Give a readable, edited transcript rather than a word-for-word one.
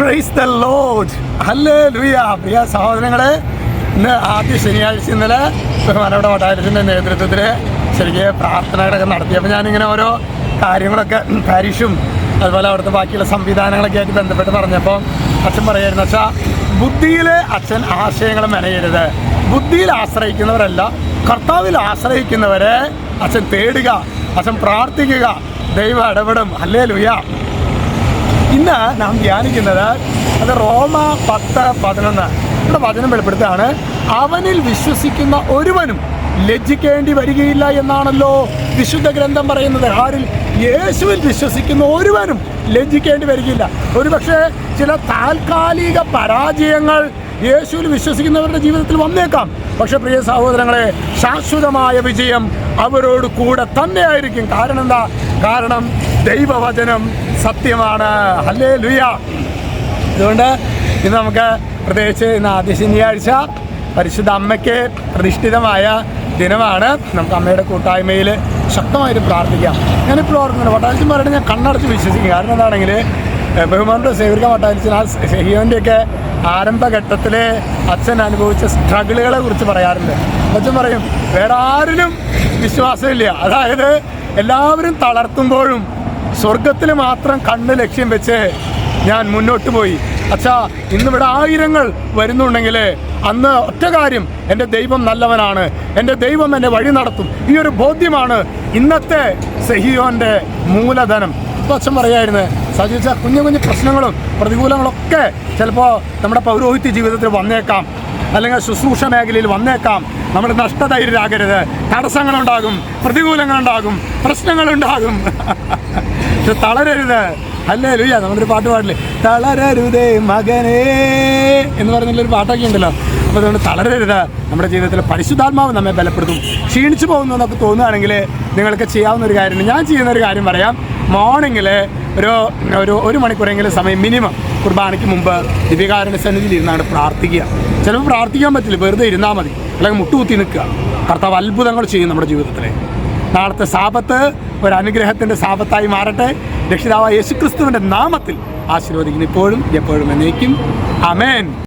Price the lord, hallelujah. പ്രിയ സഹോദരങ്ങളെ, ഇന്ന് ആദ്യ ശനിയാഴ്ച ഇന്നലെ ബഹുമാനപ്പെട്ട മഠാലയത്തിൻ്റെ നേതൃത്വത്തിൽ ശരിക്കും പ്രാർത്ഥനകളൊക്കെ നടത്തിയപ്പോൾ ഞാനിങ്ങനെ ഓരോ കാര്യങ്ങളൊക്കെ പാരിഷും അതുപോലെ അവിടുത്തെ ബാക്കിയുള്ള സംവിധാനങ്ങളൊക്കെ ആയിട്ട് ബന്ധപ്പെട്ട് പറഞ്ഞപ്പോൾ അച്ഛൻ പറയായിരുന്നു, അച്ഛാ ബുദ്ധിയിൽ അച്ഛൻ ആശയങ്ങൾ മെനയരുത്, ബുദ്ധിയിൽ ആശ്രയിക്കുന്നവരല്ല കർത്താവിൽ ആശ്രയിക്കുന്നവരെ അച്ഛൻ തേടുക, അച്ഛൻ പ്രാർത്ഥിക്കുക, ദൈവം ഇടപെടും. ഹല്ലേലൂയ. ഇന്ന് നാം ധ്യാനിക്കുന്നത് അത് റോമ 10:11 ഇവിടെ വചനം വെളിപ്പെടുത്താണ്. അവനിൽ വിശ്വസിക്കുന്ന ഒരുവനും ലജ്ജിക്കേണ്ടി വരികയില്ല എന്നാണല്ലോ വിശുദ്ധ ഗ്രന്ഥം പറയുന്നത്. ആരിൽ? യേശുവിൽ വിശ്വസിക്കുന്ന ഒരുവനും ലജ്ജിക്കേണ്ടി വരികയില്ല. ഒരുപക്ഷെ ചില താൽക്കാലിക പരാജയങ്ങൾ യേശുവിൽ വിശ്വസിക്കുന്നവരുടെ ജീവിതത്തിൽ വന്നേക്കാം. പക്ഷെ പ്രിയ സഹോദരങ്ങളെ, ശാശ്വതമായ വിജയം അവരോട് കൂടെ തന്നെ ആയിരിക്കും. കാരണം എന്താ? കാരണം ദൈവവചനം സത്യമാണ്. ഹല്ലേലൂയ. അതുകൊണ്ട് ഇന്ന് നമുക്ക് പ്രത്യേകിച്ച് ഇന്ന് ആദ്യ ശനിയാഴ്ച പരിശുദ്ധ അമ്മയ്ക്ക് പ്രതിഷ്ഠിതമായ ദിനമാണ്. നമുക്ക് അമ്മയുടെ കൂട്ടായ്മയിൽ ശക്തമായിട്ട് പ്രാർത്ഥിക്കാം. ഞാനിപ്പോൾ ഓർക്കുന്നുണ്ട്, വട്ടാലിച്ചൻ പറയുന്നത് ഞാൻ കണ്ണടച്ച് വിശ്വസിക്കും. കാരണം എന്താണെങ്കിൽ ബഹുമാനപ്പെട്ട സേവ്യർ വട്ടാലിച്ചൻ ആ ഷെഹിയോൻ്റെയൊക്കെ ആരംഭഘട്ടത്തിൽ അച്ഛൻ അനുഭവിച്ച സ്ട്രഗിളുകളെ കുറിച്ച് പറയാറുണ്ട്. അച്ഛൻ പറയും, വേറെ ആരിലും വിശ്വാസമില്ല. അതായത് എല്ലാവരും തളർത്തുമ്പോഴും സ്വർഗത്തിൽ മാത്രം കണ്ണ് ലക്ഷ്യം വെച്ച് ഞാൻ മുന്നോട്ട് പോയി. അച്ഛാ, ഇന്നിവിടെ ആയിരങ്ങൾ വരുന്നുണ്ടെങ്കിൽ അന്ന് ഒറ്റ കാര്യം, എൻ്റെ ദൈവം നല്ലവനാണ്, എൻ്റെ ദൈവം എന്നെ വഴി നടത്തും. ഈ ഒരു ബോധ്യമാണ് ഇന്നത്തെ സെഹിയോൻ്റെ മൂലധനം. ഇപ്പോൾ അച്ഛൻ പറയായിരുന്നു, സജിച്ച കുഞ്ഞു കുഞ്ഞു പ്രശ്നങ്ങളും പ്രതികൂലങ്ങളൊക്കെ ചിലപ്പോൾ നമ്മുടെ പൗരോഹിത്യ ജീവിതത്തിൽ വന്നേക്കാം, അല്ലെങ്കിൽ ശുശ്രൂഷ മേഖലയിൽ വന്നേക്കാം. നമ്മൾ നഷ്ടധൈര്യരാകരുത്. തടസ്സങ്ങളുണ്ടാകും, പ്രതികൂലങ്ങളുണ്ടാകും, പ്രശ്നങ്ങളുണ്ടാകും. പക്ഷെ തളരരുത്. ഹല്ലേലൂയ. നമ്മളൊരു പാട്ട് പാടില്ലേ, തളരരുതേ മകനേ എന്ന് പറഞ്ഞുള്ളൊരു പാട്ടൊക്കെ ഉണ്ടല്ലോ. അപ്പോൾ അതുകൊണ്ട് തളരരുത്. നമ്മുടെ ജീവിതത്തിൽ പരിശുദ്ധാത്മാവ് നമ്മെ ബലപ്പെടുത്തും. ക്ഷീണിച്ചു പോകുന്നു എന്നൊക്കെ തോന്നുകയാണെങ്കിൽ നിങ്ങൾക്ക് ചെയ്യാവുന്ന ഒരു കാര്യമുണ്ട്. ഞാൻ ചെയ്യുന്ന ഒരു കാര്യം പറയാം. മോർണിംഗിൽ ഒരു മണിക്കൂറെങ്കിലും സമയം മിനിമം കുർബാനയ്ക്ക് മുമ്പ് ദിവ്യകാരുണ്യ സന്നിധിയിൽ ഇരുന്നാണ് പ്രാർത്ഥിക്കുക. ചിലപ്പോൾ പ്രാർത്ഥിക്കാൻ പറ്റില്ല, വെറുതെ ഇരുന്നാൽ മതി, അല്ലെങ്കിൽ മുട്ടുകുത്തി നിൽക്കുക. കർത്താവ് അത്ഭുതങ്ങൾ ചെയ്യും നമ്മുടെ ജീവിതത്തിൽ. നാളത്തെ സാപത്ത് ഒരു അനുഗ്രഹത്തിൻ്റെ സാപത്തായി മാറട്ടെ. രക്ഷിതാവായ യേശുക്രിസ്തുവിൻ്റെ നാമത്തിൽ ആശീർവദിക്കുന്നു, ഇപ്പോഴും എപ്പോഴും എന്നേക്കും. ആമേൻ.